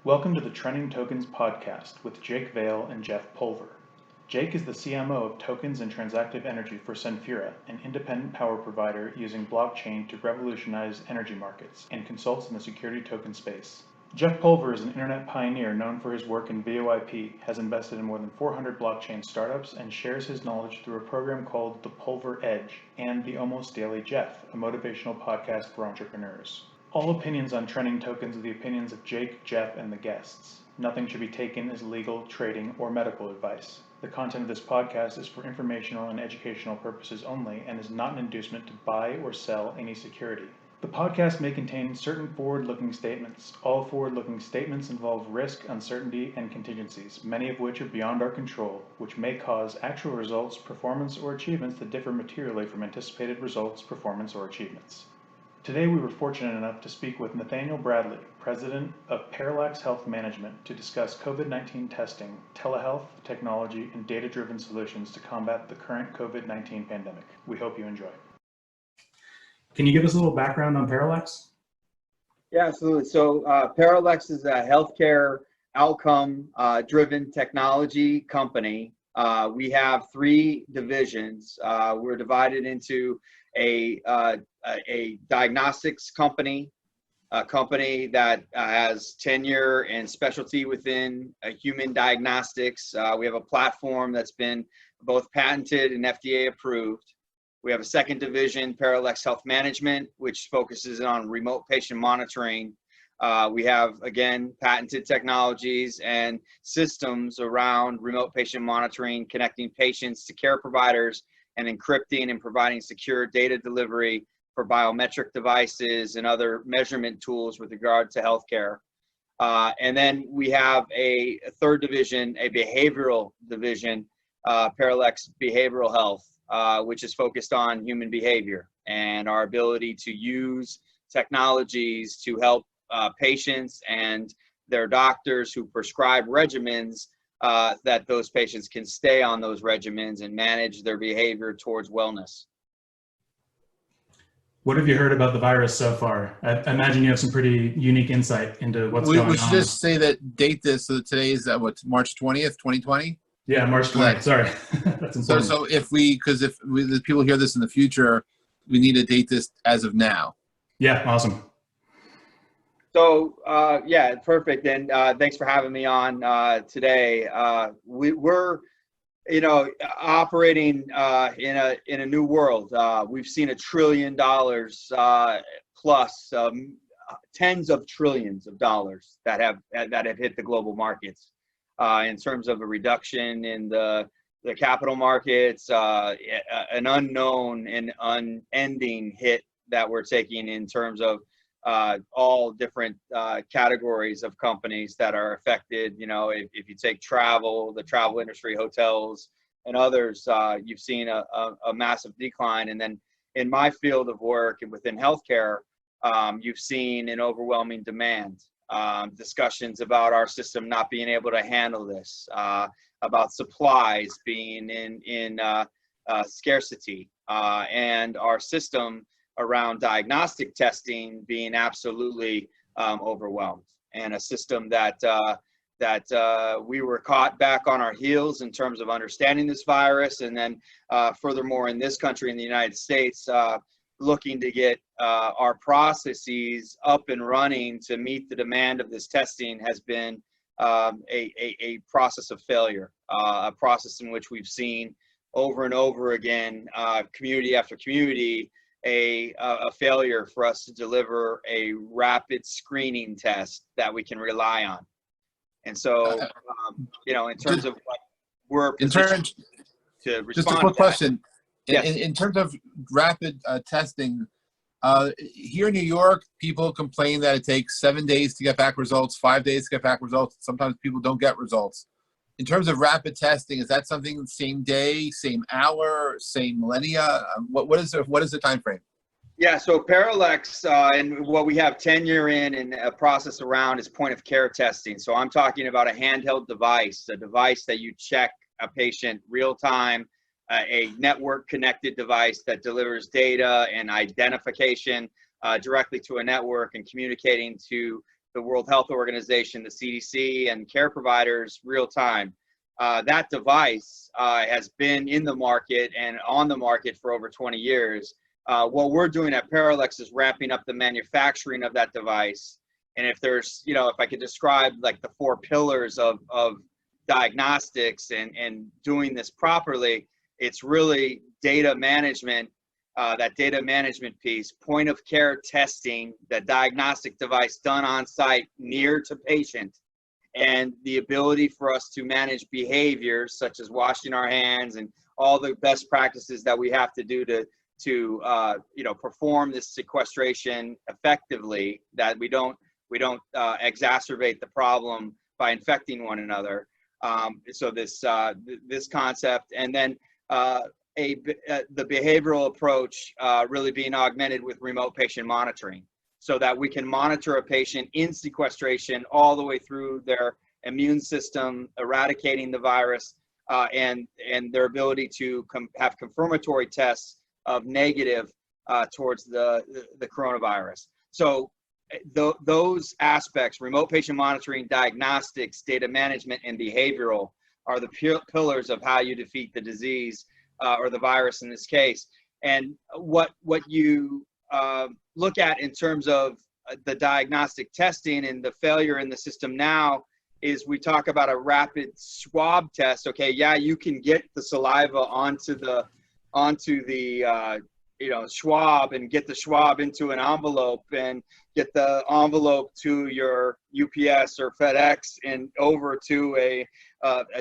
Welcome to the Trending Tokens podcast with Jake Vale and Jeff Pulver. Jake is the CMO of Tokens and Transactive Energy for Senfura, an independent power provider using blockchain to revolutionize energy markets, and consults in the security token space. Jeff Pulver is an internet pioneer known for his work in VoIP, has invested in more than 400 blockchain startups, and shares his knowledge through a program called The Pulver Edge and The Almost Daily Jeff, a motivational podcast for entrepreneurs. All opinions on trending tokens are the opinions of Jake, Jeff, and the guests. Nothing should be taken as legal, trading, or medical advice. The content of this podcast is for informational and educational purposes only and is not an inducement to buy or sell any security. The podcast may contain certain forward-looking statements. All forward-looking statements involve risk, uncertainty, and contingencies, many of which are beyond our control, which may cause actual results, performance, or achievements that differ materially from anticipated results, performance, or achievements. Today we were fortunate enough to speak with Nathaniel Bradley, President of Parallax Health Management, to discuss COVID-19 testing, telehealth, technology, and data-driven solutions to combat the current COVID-19 pandemic. We hope you enjoy. Can you give us a little background on Parallax? Yeah, absolutely. So Parallax is a healthcare outcome-driven technology company. We have three divisions. We're divided into a diagnostics company, a company that has tenure and specialty within human diagnostics. We have a platform that's been both patented and FDA approved. We have a second division, Parallax Health Management, which focuses on remote patient monitoring. We have, again, patented technologies and systems around remote patient monitoring, connecting patients to care providers, and encrypting and providing secure data delivery for biometric devices and other measurement tools with regard to healthcare. And then we have a third division, a behavioral division, Parallax Behavioral Health, which is focused on human behavior and our ability to use technologies to help patients and their doctors who prescribe regimens that those patients can stay on those regimens and manage their behavior towards wellness. What have you heard about the virus so far? I imagine you have some pretty unique insight into what's going on. We should just say that, date this, so today is what's March 20th, 2020? Yeah, March 20th, sorry. That's important. So if the people hear this in the future, we need to date this as of now. Yeah, awesome. So yeah, perfect. And thanks for having me on today. We're operating in a new world. We've seen $1 trillion plus, tens of trillions of dollars that have hit the global markets in terms of a reduction in the capital markets, an unknown and unending hit that we're taking in terms of all different categories of companies that are affected. If you take travel, the travel industry, hotels, and others, you've seen a massive decline. And then in my field of work and within healthcare, you've seen an overwhelming demand, discussions about our system not being able to handle this, about supplies being in scarcity, and our system around diagnostic testing being absolutely overwhelmed, and a system that we were caught back on our heels in terms of understanding this virus, and then furthermore in this country, in the United States, looking to get our processes up and running to meet the demand of this testing has been a process of failure, a process in which we've seen over and over again, community after community, a failure for us to deliver a rapid screening test that we can rely on. And so, in terms of what we're positioned to respond. Just a quick question. Yes. In terms of rapid testing, here in New York, people complain that it takes 7 days to get back results, 5 days to get back results. Sometimes people don't get results. In terms of rapid testing, is that something same day, same hour, same millennia? What is the time frame? Yeah, so Parallax and what we have tenure in and a process around is point of care testing. So I'm talking about a handheld device, a device that you check a patient real time, a network connected device that delivers data and identification directly to a network and communicating to the World Health Organization, the CDC, and care providers real time. That device has been in the market and on the market for over 20 years. What we're doing at Parallax is ramping up the manufacturing of that device. And if there's, if I could describe like the 4 pillars of diagnostics and doing this properly, it's really data management, that data management piece, point of care testing, the diagnostic device done on site near to patient, and the ability for us to manage behaviors such as washing our hands and all the best practices that we have to do to perform this sequestration effectively, that we don't exacerbate the problem by infecting one another. So this concept, and then the behavioral approach really being augmented with remote patient monitoring, so that we can monitor a patient in sequestration all the way through their immune system, eradicating the virus, and their ability to have confirmatory tests of negative towards the coronavirus. So those aspects, remote patient monitoring, diagnostics, data management, and behavioral, are the pillars of how you defeat the disease or the virus in this case. And what you look at in terms of the diagnostic testing and the failure in the system now is we talk about a rapid swab test. Okay, yeah, you can get the saliva onto the swab and get the swab into an envelope and get the envelope to your UPS or FedEx and over to a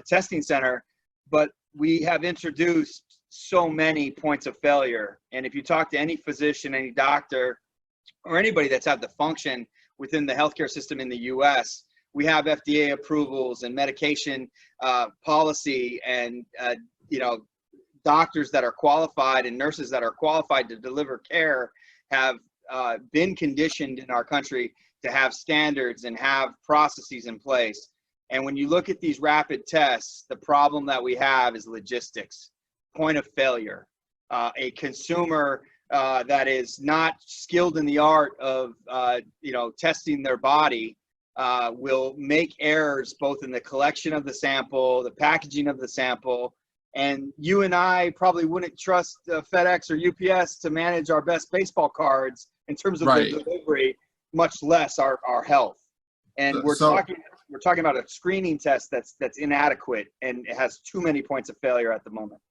testing center. But we have introduced so many points of failure. And if you talk to any physician, any doctor, or anybody that's had the function within the healthcare system in the US, we have FDA approvals and medication policy and doctors that are qualified and nurses that are qualified to deliver care have been conditioned in our country to have standards and have processes in place. And when you look at these rapid tests, the problem that we have is logistics, point of failure. A consumer that is not skilled in the art of testing their body will make errors both in the collection of the sample, the packaging of the sample. And you and I probably wouldn't trust FedEx or UPS to manage our best baseball cards in terms of the delivery, much less our health. And we're talking about a screening test that's inadequate and it has too many points of failure at the moment.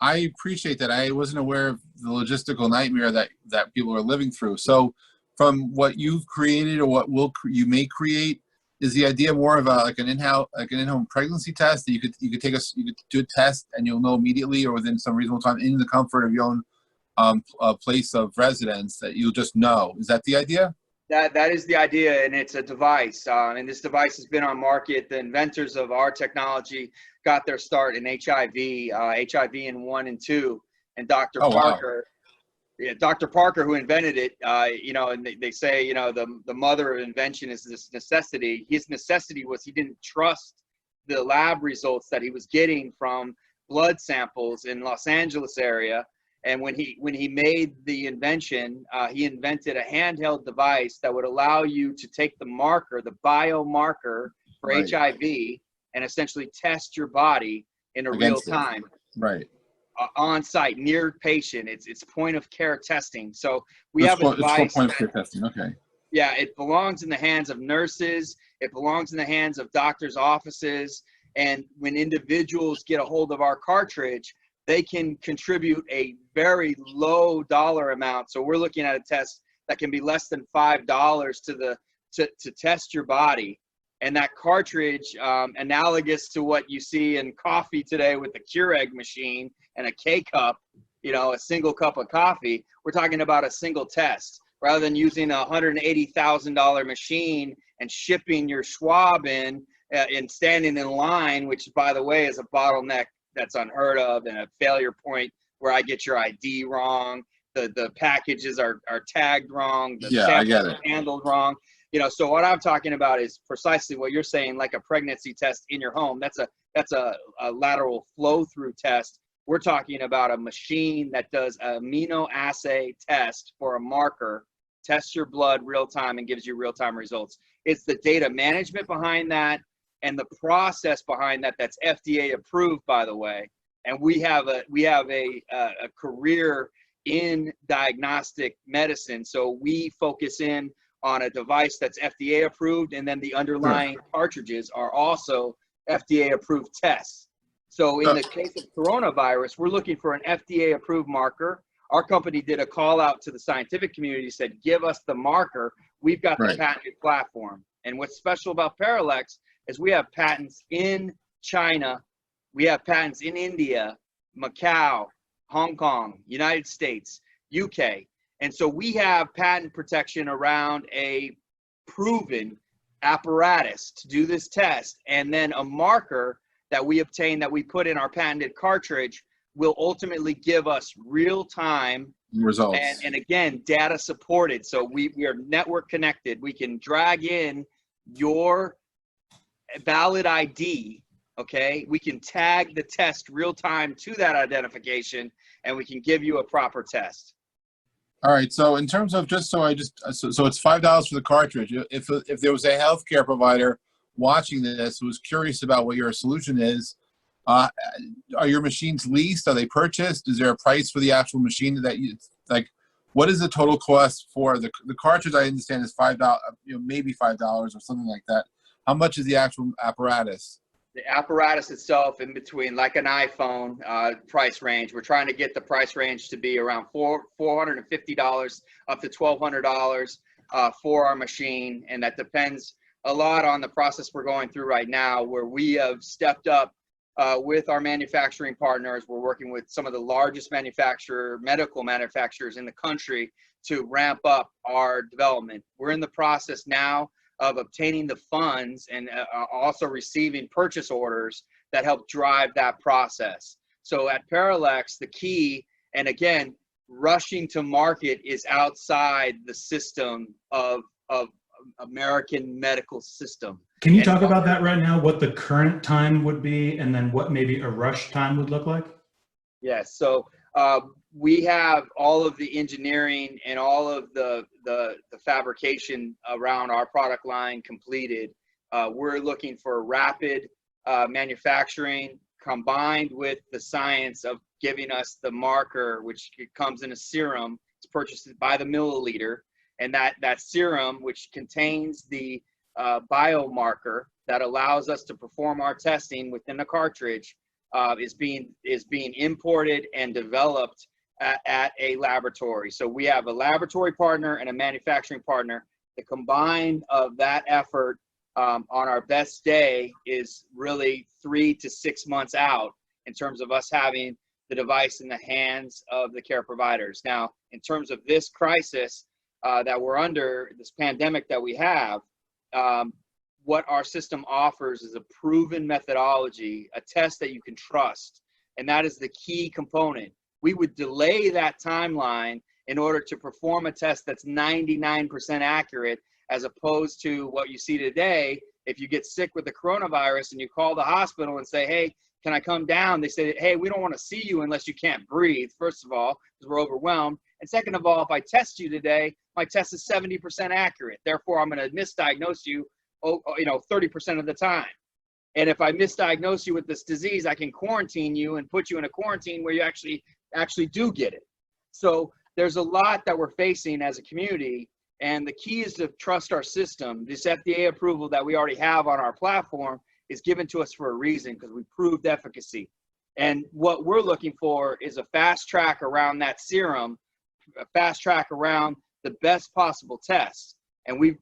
I appreciate that. I wasn't aware of the logistical nightmare that people are living through. So from what you've created or what you may create, is the idea more of an in-home pregnancy test that you could do a test and you'll know immediately or within some reasonable time in the comfort of your own place of residence that you'll just know? Is that the idea? That is the idea, and it's a device. And this device has been on market. The inventors of our technology got their start in HIV in 1 and 2, and Dr. Parker. Wow. Yeah, Dr. Parker, who invented it, and they say, the mother of invention is this necessity. His necessity was he didn't trust the lab results that he was getting from blood samples in Los Angeles area. And when he made the invention, he invented a handheld device that would allow you to take the marker, the biomarker for HIV, and essentially test your body in real time. Right. On site, near patient. It's point of care testing. So have a device. It's for point of care testing. Okay. Yeah, it belongs in the hands of nurses. It belongs in the hands of doctors' offices. And when individuals get a hold of our cartridge, they can contribute a very low dollar amount. So we're looking at a test that can be less than $5 to test your body. And that cartridge, analogous to what you see in coffee today with the Keurig machine and a K-cup, a single cup of coffee, we're talking about a single test. Rather than using a $180,000 machine and shipping your swab in and standing in line, which, by the way, is a bottleneck that's unheard of and a failure point where I get your ID wrong, the packages are tagged wrong, the samples are handled wrong. So what I'm talking about is precisely what you're saying, like a pregnancy test in your home. That's a lateral flow through test. We're talking about a machine that does an amino assay test for a marker tests your blood real time and gives you real time results. It's the data management behind that and the process behind that that's FDA approved, by the way. And we have a career in diagnostic medicine, so we focus in on a device that's FDA approved, and then the underlying cartridges are also FDA approved tests. So in the case of coronavirus, we're looking for an FDA approved marker. Our company did a call out to the scientific community, said, give us the marker. We've got the patented platform. And what's special about Parallax is we have patents in China, we have patents in India, Macau, Hong Kong, United States, UK. And so we have patent protection around a proven apparatus to do this test, and then a marker that we obtain that we put in our patented cartridge will ultimately give us real-time results. And again, data supported. So we are network connected. We can drag in your valid ID, okay? We can tag the test real-time to that identification, and we can give you a proper test. All right. So in terms of so it's $5 for the cartridge. If there was a healthcare provider watching this who was curious about what your solution is, are your machines leased? Are they purchased? Is there a price for the actual machine that you like? What is the total cost for the cartridge? I understand is $5, maybe $5 or something like that. How much is the actual apparatus? The apparatus itself, in between, like an iPhone price range. We're trying to get the price range to be around $450 up to $1,200 for our machine, and that depends a lot on the process we're going through right now, where we have stepped up with our manufacturing partners. We're working with some of the largest medical manufacturers in the country to ramp up our development. We're in the process now of obtaining the funds and also receiving purchase orders that help drive that process. So at Parallax, the key, and again, rushing to market is outside the system of American medical system. Can you talk about that right now, what the current time would be, and then what maybe a rush time would look like? Yes, so we have all of the engineering and all of the fabrication around our product line completed. We're looking for rapid manufacturing combined with the science of giving us the marker, which comes in a serum. It's purchased by the milliliter, and that serum, which contains the biomarker that allows us to perform our testing within the cartridge, is being imported and developed at a laboratory. So we have a laboratory partner and a manufacturing partner. The combined of that effort on our best day is really 3 to 6 months out in terms of us having the device in the hands of the care providers. Now, in terms of this crisis that we're under, this pandemic that we have, what our system offers is a proven methodology, a test that you can trust, and that is the key component. We would delay that timeline in order to perform a test that's 99% accurate, as opposed to what you see today. If you get sick with the coronavirus and you call the hospital and say, hey, can I come down? They say, hey, we don't want to see you unless you can't breathe, first of all, because we're overwhelmed. And second of all, if I test you today, my test is 70% accurate. Therefore, I'm going to misdiagnose you 30% of the time. And if I misdiagnose you with this disease, I can quarantine you and put you in a quarantine where you actually do get it. So there's a lot that we're facing as a community, and the key is to trust our system. This FDA approval that we already have on our platform is given to us for a reason, because we proved efficacy. And what we're looking for is a fast track around that serum, a fast track around the best possible test. And we're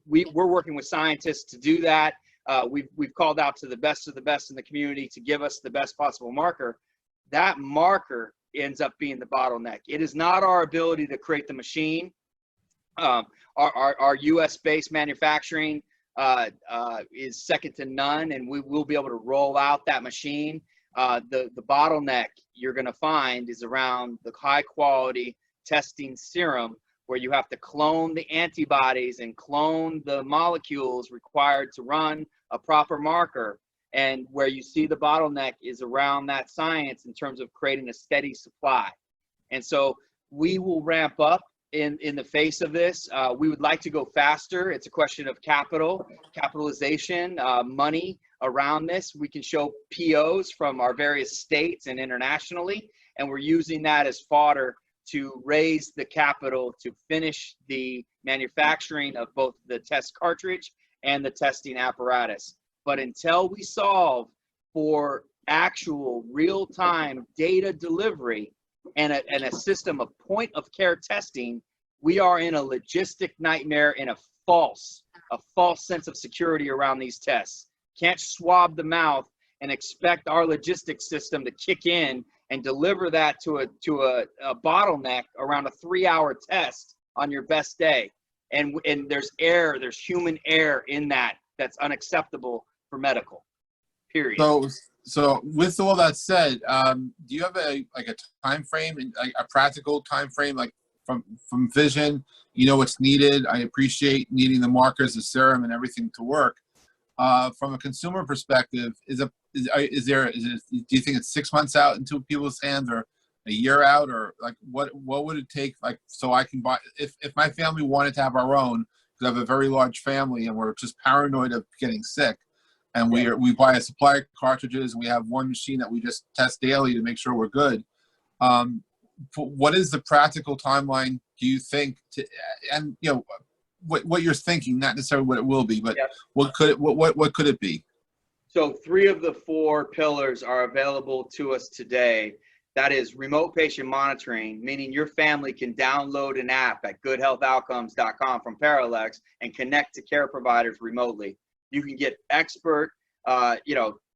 working with scientists to do that. We've called out to the best of the best in the community to give us the best possible marker. That marker ends up being the bottleneck. It is not our ability to create the machine. Our US-based manufacturing is second to none, and we will be able to roll out that machine. The bottleneck you're going to find is around the high-quality testing serum, where you have to clone the antibodies and clone the molecules required to run a proper marker. And where you see the bottleneck is around that science in terms of creating a steady supply. And so we will ramp up in the face of this. We would like to go faster. It's a question of capitalization, money around this. We can show POs from our various states and internationally, and we're using that as fodder to raise the capital to finish the manufacturing of both the test cartridge and the testing apparatus. But until we solve for actual real-time data delivery and a system of point-of-care testing, we are in a logistic nightmare and a false sense of security around these tests. Can't swab the mouth and expect our logistics system to kick in and deliver that to a bottleneck around a 3-hour test on your best day. And there's there's human error in that's unacceptable for medical, period. So with all that said, do you have a time frame, a practical time frame, like from vision, what's needed? I appreciate needing the markers, the serum, and everything to work. From a consumer perspective, do you think it's 6 months out into people's hands, or a year out, or like what would it take, like, so I can buy, if my family wanted to have our own, because I have a very large family and we're just paranoid of getting sick, and we buy a supply of cartridges, and we have one machine that we just test daily to make sure we're good. What is the practical timeline, do you think, and what you're thinking, not necessarily what it will be, but what could it be? So 3 of the 4 pillars are available to us today. That is remote patient monitoring, meaning your family can download an app at goodhealthoutcomes.com from Parallax and connect to care providers remotely. You can get expert,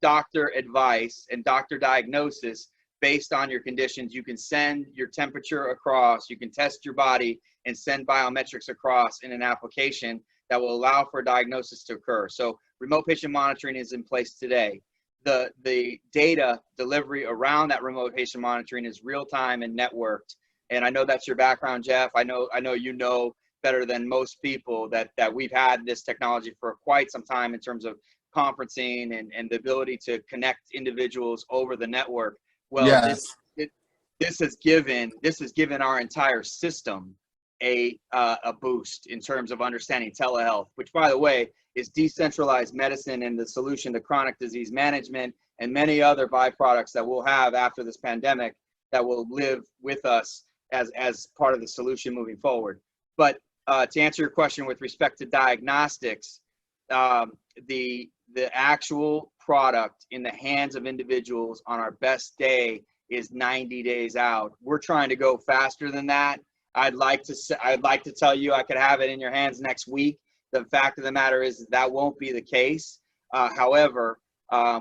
doctor advice and doctor diagnosis based on your conditions. You can send your temperature across, you can test your body and send biometrics across in an application that will allow for a diagnosis to occur. So remote patient monitoring is in place today. The data delivery around that remote patient monitoring is real-time and networked. And I know that's your background, Jeff. I know better than most people that we've had this technology for quite some time in terms of conferencing and the ability to connect individuals over the network. Well, yes. this has given our entire system a boost in terms of understanding telehealth, which, by the way, is decentralized medicine and the solution to chronic disease management and many other byproducts that we'll have after this pandemic that will live with us as part of the solution moving forward. But to answer your question with respect to diagnostics, the actual product in the hands of individuals on our best day is 90 days out. We're trying to go faster than that. I'd like to tell you I could have it in your hands next week. The fact of the matter is that won't be the case. However,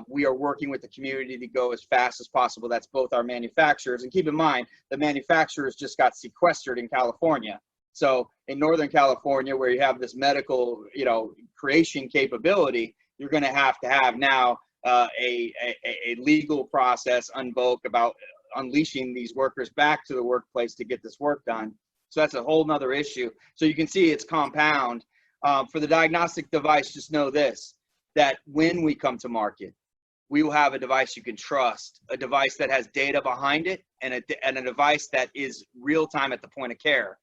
we are working with the community to go as fast as possible. That's both our manufacturers, and keep in mind, the manufacturers just got sequestered in California. So in Northern California, where you have this medical, creation capability, you're going to have now a legal process unvoke about unleashing these workers back to the workplace to get this work done. So that's a whole nother issue. So you can see it's compound. For the diagnostic device, just know this, that when we come to market, we will have a device you can trust, a device that has data behind it, and a device that is real time at the point of care.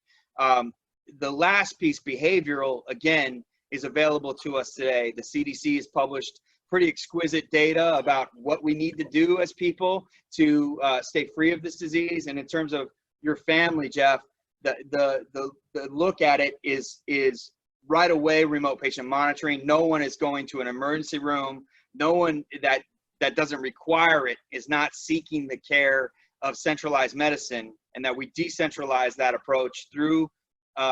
The last piece, behavioral, again, is available to us today. The CDC has published pretty exquisite data about what we need to do as people to stay free of this disease. And in terms of your family, Jeff, the look at it is right away remote patient monitoring. No one is going to an emergency room. No one that doesn't require it is not seeking the care of centralized medicine, and that we decentralize that approach through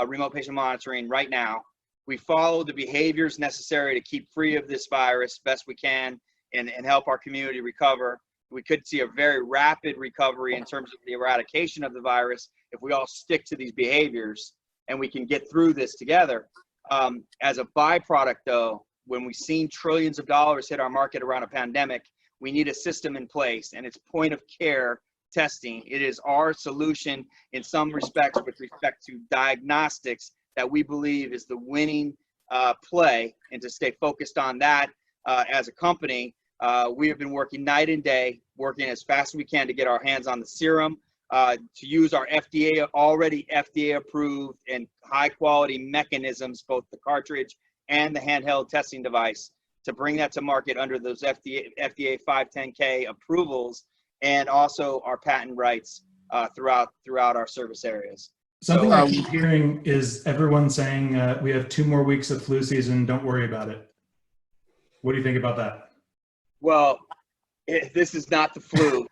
remote patient monitoring right now. We follow the behaviors necessary to keep free of this virus best we can and help our community recover. We could see a very rapid recovery in terms of the eradication of the virus if we all stick to these behaviors and we can get through this together. As a byproduct, though, when we've seen trillions of dollars hit our market around a pandemic, we need a system in place, and it's point of care testing. It is our solution in some respects with respect to diagnostics that we believe is the winning play, and to stay focused on that as a company. We have been working night and day, working as fast as we can to get our hands on the serum. to use our already FDA approved and high quality mechanisms, both the cartridge and the handheld testing device, to bring that to market under those FDA 510K approvals, and also our patent rights throughout our service areas. Something I keep hearing is everyone saying we have 2 more weeks of flu season, don't worry about it. What do you think about that? Well, this is not the flu.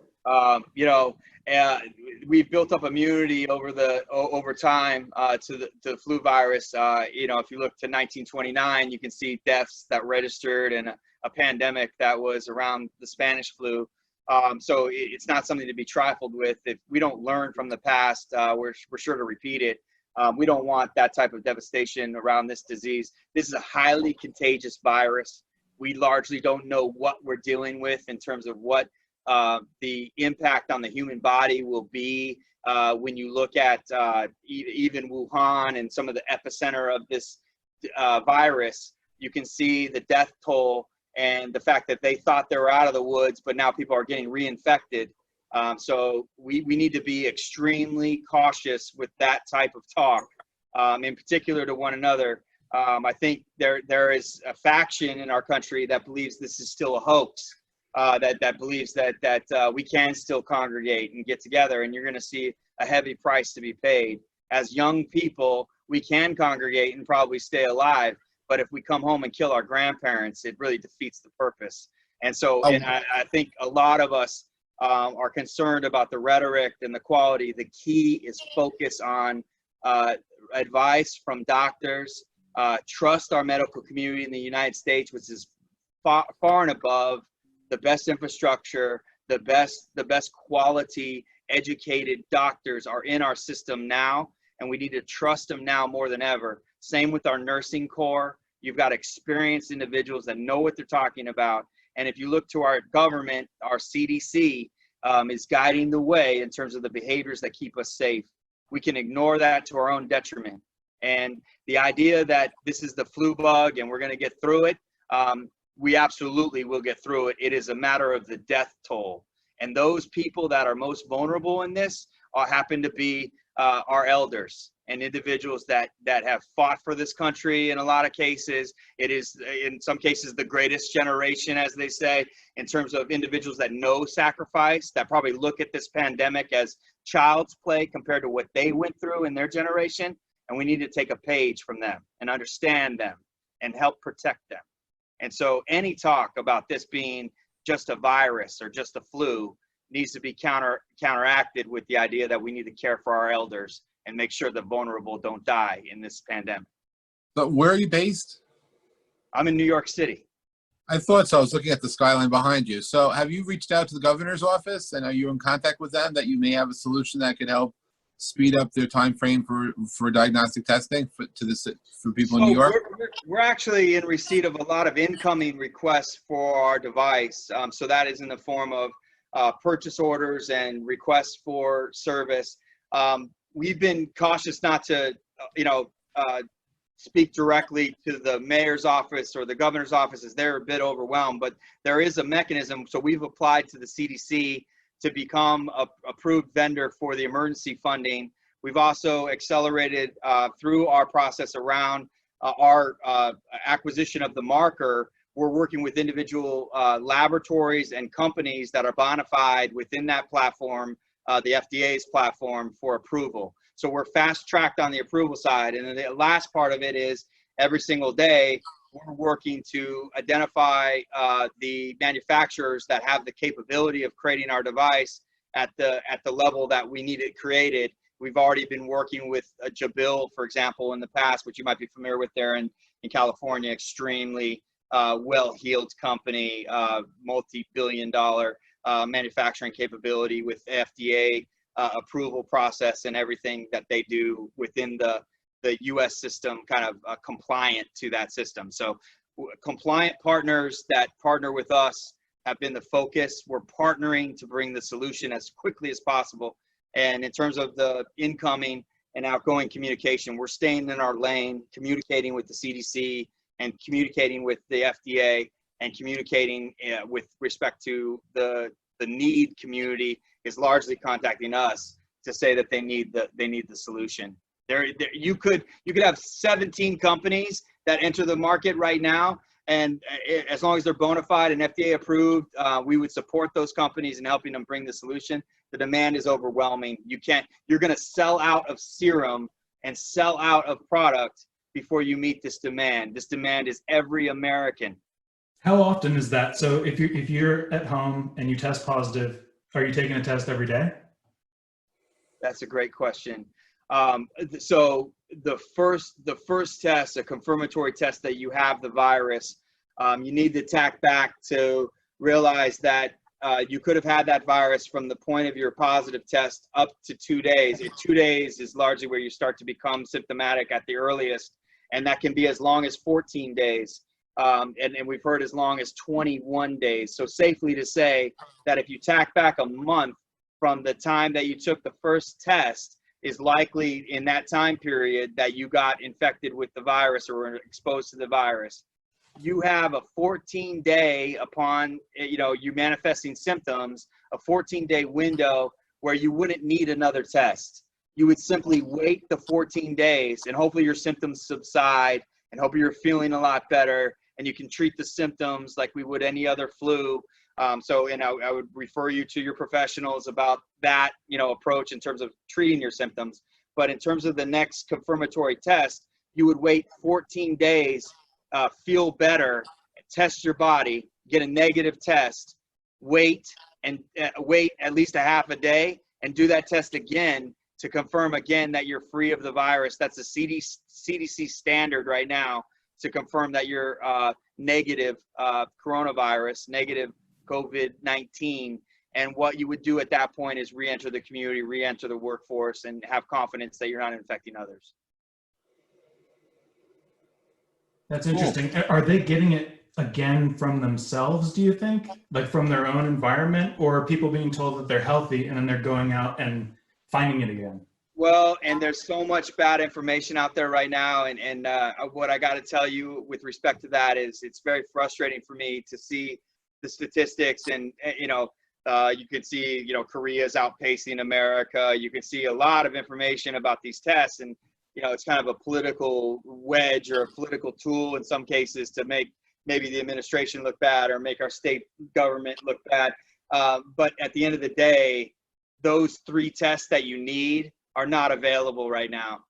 We've built up immunity over time to the flu virus. If you look to 1929, you can see deaths that registered and a pandemic that was around the Spanish flu. So it's not something to be trifled with. If we don't learn from the past, we're sure to repeat it. We don't want that type of devastation around this disease. This is a highly contagious virus. We largely don't know what we're dealing with in terms of what the impact on the human body will be when you look at even Wuhan and some of the epicenter of this virus. You can see the death toll and the fact that they thought they were out of the woods, but now people are getting reinfected. So we need to be extremely cautious with that type of talk, in particular to one another. I think there is a faction in our country that believes this is still a hoax, that believes that we can still congregate and get together, and you're going to see a heavy price to be paid. As young people, we can congregate and probably stay alive, but if we come home and kill our grandparents, it really defeats the purpose. And so, and I think a lot of us are concerned about the rhetoric and the quality. The key is focus on advice from doctors. Trust our medical community in the United States, which is far and above the best infrastructure, the best quality educated doctors are in our system now, and we need to trust them now more than ever. Same with our nursing corps. You've got experienced individuals that know what they're talking about. And if you look to our government, our CDC is guiding the way in terms of the behaviors that keep us safe. We can ignore that to our own detriment. And the idea that this is the flu bug and we're going to get through it, we absolutely will get through it. It is a matter of the death toll. And those people that are most vulnerable in this happen to be our elders and individuals that have fought for this country. In a lot of cases, it is in some cases the greatest generation, as they say, in terms of individuals that know sacrifice, that probably look at this pandemic as child's play compared to what they went through in their generation. And we need to take a page from them and understand them and help protect them. And so any talk about this being just a virus or just a flu needs to be counteracted with the idea that we need to care for our elders and make sure the vulnerable don't die in this pandemic. But where are you based? I'm in New York City. I thought so. I was looking at the skyline behind you. So have you reached out to the governor's office, and are you in contact with them that you may have a solution that could help speed up their time frame for diagnostic testing for people in New York? We're actually in receipt of a lot of incoming requests for our device. So that is in the form of purchase orders and requests for service. We've been cautious not to, speak directly to the mayor's office or the governor's office, as they're a bit overwhelmed, but there is a mechanism. So we've applied to the CDC to become a approved vendor for the emergency funding. We've also accelerated through our process around our acquisition of the marker. We're working with individual laboratories and companies that are bona fide within that platform, the FDA's platform, for approval. So we're fast-tracked on the approval side. And then the last part of it is every single day, we're working to identify the manufacturers that have the capability of creating our device at the level that we need it created. We've already been working with Jabil, for example, in the past, which you might be familiar with there in California, extremely well-heeled company, multi-billion-dollar manufacturing capability with FDA approval process and everything that they do within the U.S. system, kind of compliant to that system. So compliant partners that partner with us have been the focus. We're partnering to bring the solution as quickly as possible. And in terms of the incoming and outgoing communication, we're staying in our lane, communicating with the CDC and communicating with the FDA and communicating with respect to the need community is largely contacting us to say that they need the solution. You could have 17 companies that enter the market right now, and as long as they're bona fide and FDA approved, we would support those companies in helping them bring the solution. The demand is overwhelming. You're going to sell out of serum and sell out of product before you meet this demand. This demand is every American. How often is that? So if you're at home and you test positive, are you taking a test every day? That's a great question. So the first test, a confirmatory test that you have the virus, you need to tack back to realize that you could have had that virus from the point of your positive test up to 2 days. 2 days is largely where you start to become symptomatic at the earliest, and that can be as long as 14 days. And we've heard as long as 21 days. So safely to say that if you tack back a month from the time that you took the first test, is likely in that time period that you got infected with the virus or were exposed to the virus. You have a 14-day upon, you manifesting symptoms, a 14-day window where you wouldn't need another test. You would simply wait the 14 days and hopefully your symptoms subside and hopefully you're feeling a lot better and you can treat the symptoms like we would any other flu. I would refer you to your professionals about that, approach in terms of treating your symptoms. But in terms of the next confirmatory test, you would wait 14 days, feel better, test your body, get a negative test, wait at least a half a day and do that test again to confirm again that you're free of the virus. That's a CDC standard right now to confirm that you're negative coronavirus, negative COVID-19. And what you would do at that point is re-enter the community, re-enter the workforce, and have confidence that you're not infecting others. That's interesting. Cool. Are they getting it again from themselves, do you think? Like from their own environment, or are people being told that they're healthy and then they're going out and finding it again? Well, and there's so much bad information out there right now. And what I got to tell you with respect to that is it's very frustrating for me to see the statistics and, you can see, Korea's outpacing America. You can see a lot of information about these tests, and, it's kind of a political wedge or a political tool in some cases to make maybe the administration look bad or make our state government look bad. But at the end of the day, those 3 tests that you need are not available right now.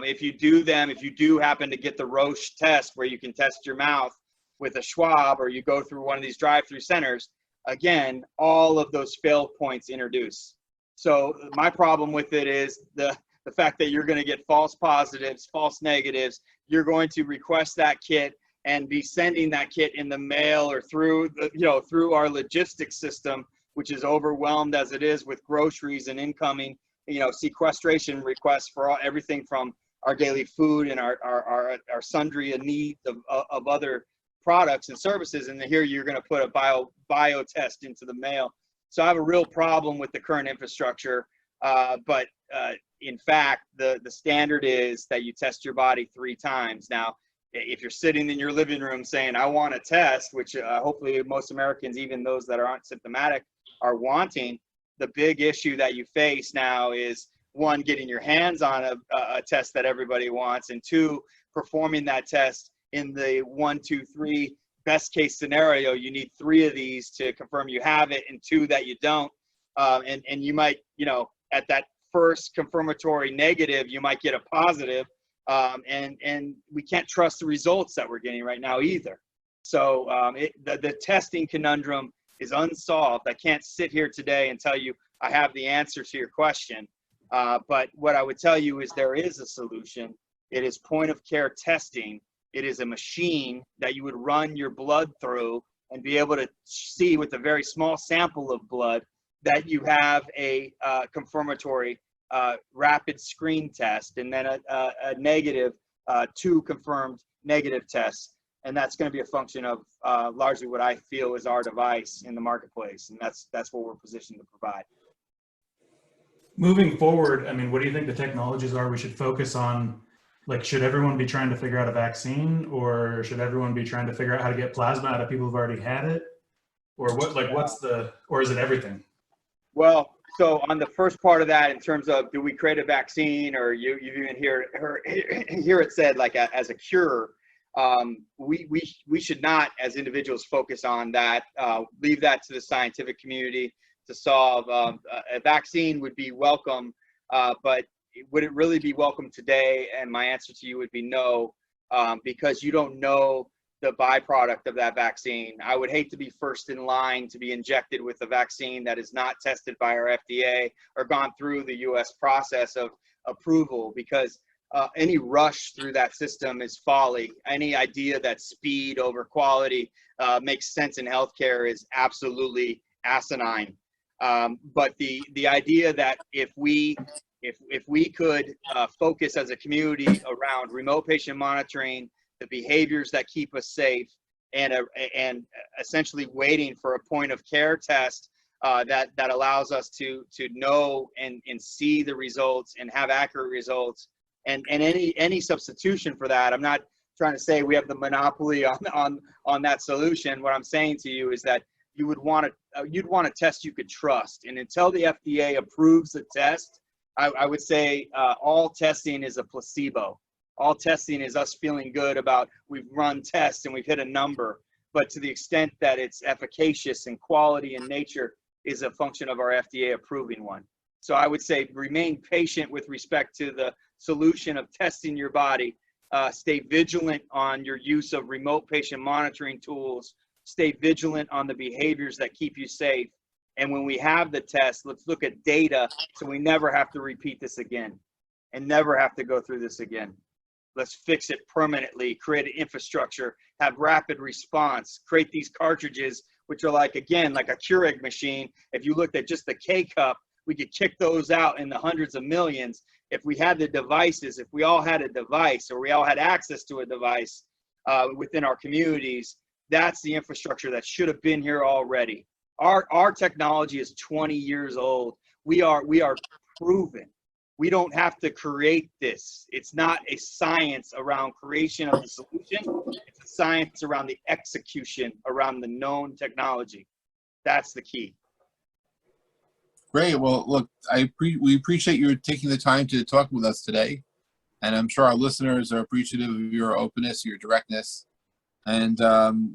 If you do happen to get the Roche test where you can test your mouth with a Schwab, or you go through one of these drive-through centers, again, all of those fail points introduce. So my problem with it is the fact that you're going to get false positives, false negatives. You're going to request that kit and be sending that kit in the mail or through our logistics system, which is overwhelmed as it is with groceries and incoming, sequestration requests for everything from our daily food and our sundry needs of other products and services, and here you're going to put a bio test into the mail. So I have a real problem with the current infrastructure, but in fact, the standard is that you test your body 3 times. Now, if you're sitting in your living room saying, I want a test, which hopefully most Americans, even those that aren't symptomatic, are wanting, the big issue that you face now is, 1, getting your hands on a test that everybody wants, and 2, performing that test in the 1, 2, 3 best case scenario. You need 3 of these to confirm you have it, and 2 that you don't. And you might, at that first confirmatory negative, you might get a positive, and we can't trust the results that we're getting right now either. So the testing conundrum is unsolved. I can't sit here today and tell you I have the answer to your question, but what I would tell you is there is a solution. It is point of care testing. It is a machine that you would run your blood through and be able to see with a very small sample of blood that you have a confirmatory rapid screen test, and then a negative, 2 confirmed negative tests. And that's going to be a function of largely what I feel is our device in the marketplace. And that's what we're positioned to provide. Moving forward, what do you think the technologies are we should focus on? Like, should everyone be trying to figure out a vaccine, or should everyone be trying to figure out how to get plasma out of people who've already had it? Or or is it everything? Well, So on the first part of that, in terms of do we create a vaccine, or you even hear it said like as a cure, we should not as individuals focus on that. Leave that to the scientific community to solve. A vaccine would be welcome, but would it really be welcome today? And my answer to you would be no, because you don't know the byproduct of that vaccine. I would hate to be first in line to be injected with a vaccine that is not tested by our FDA or gone through the US process of approval, because any rush through that system is folly. Any idea that speed over quality makes sense in healthcare is absolutely asinine. But the idea that if we could focus as a community around remote patient monitoring, the behaviors that keep us safe, and essentially waiting for a point of care test that allows us to know and see the results and have accurate results, and any substitution for that. I'm not trying to say we have the monopoly on that solution. What I'm saying to you is that you'd want a test you could trust, and until the FDA approves the test, I would say all testing is a placebo. All testing is us feeling good about we've run tests and we've hit a number, but to the extent that it's efficacious and quality in nature is a function of our FDA approving one. So I would say remain patient with respect to the solution of testing your body. Stay vigilant on your use of remote patient monitoring tools. Stay vigilant on the behaviors that keep you safe. And when we have the test, let's look at data so we never have to repeat this again and never have to go through this again. Let's fix it permanently, create an infrastructure, have rapid response, create these cartridges, which are like, again, like a Keurig machine. If you looked at just the K-cup, we could kick those out in the hundreds of millions. If we had the devices, if we all had a device, or we all had access to a device within our communities, that's the infrastructure that should have been here already. Our technology is 20 years old. We are proven. We don't have to create this. It's not a science around creation of the solution. It's a science around the execution around the known technology. That's the key. Great. Well, look, we appreciate you taking the time to talk with us today. And I'm sure our listeners are appreciative of your openness, your directness. And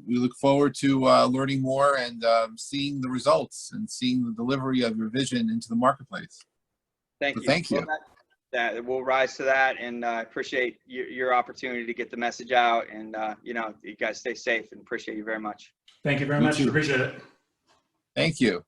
we look forward to learning more and seeing the results and seeing the delivery of your vision into the marketplace. Thank you. Thank you. Well, that we'll rise to that, and appreciate your opportunity to get the message out. And you guys stay safe, and appreciate you very much. Thank you very much. Appreciate it. Thank you.